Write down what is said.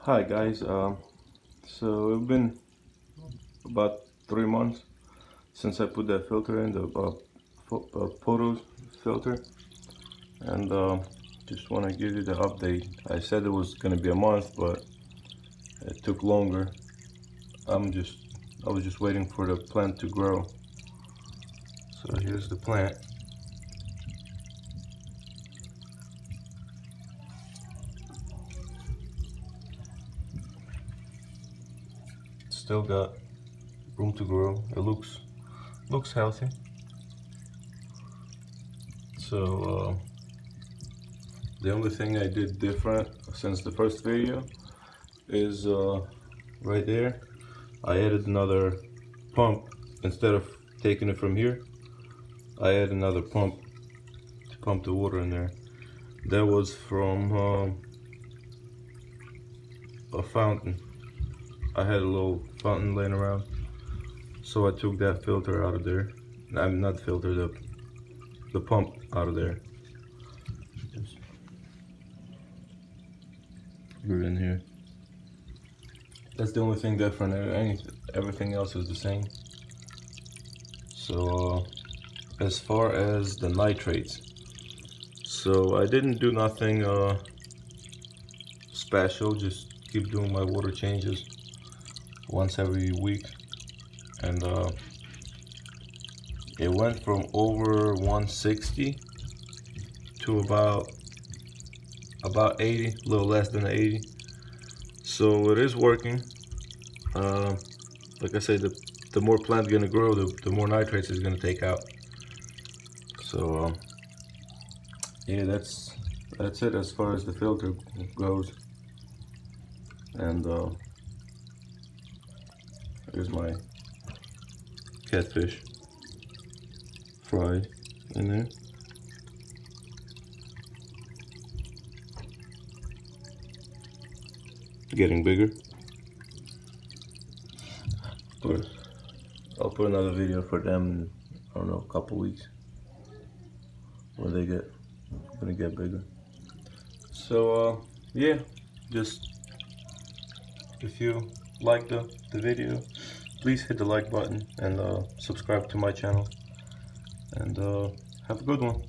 Hi guys, so it's been about 3 months since I put that filter in, the photos filter, and just want to give you the update. I said it was going to be a month, but it took longer. I was just waiting for the plant to grow. So here's the plant. Still got room to grow. It looks healthy. So the only thing I did different since the first video is right there. I added another pump. Instead of taking it from here, I added another pump to pump the water in there. That was from a fountain. I had a little fountain laying around, so I took that filter out of there. I'm not filter, the pump out of there. Just put it in here. That's the only thing different. Everything else is the same. So as far as the nitrates, so I didn't do nothing special, just keep doing my water changes once every week, and it went from over 160 to about 80, a little less than 80. So it is working. Like I said, the more plant's gonna grow, the more nitrates it's gonna take out. So yeah, that's it as far as the filter goes. And here's my catfish fried in there. Getting bigger. But I'll put another video for them in, I don't know, a couple weeks when they gonna get bigger. So yeah, just if you like the video, please hit the like button and subscribe to my channel, and have a good one.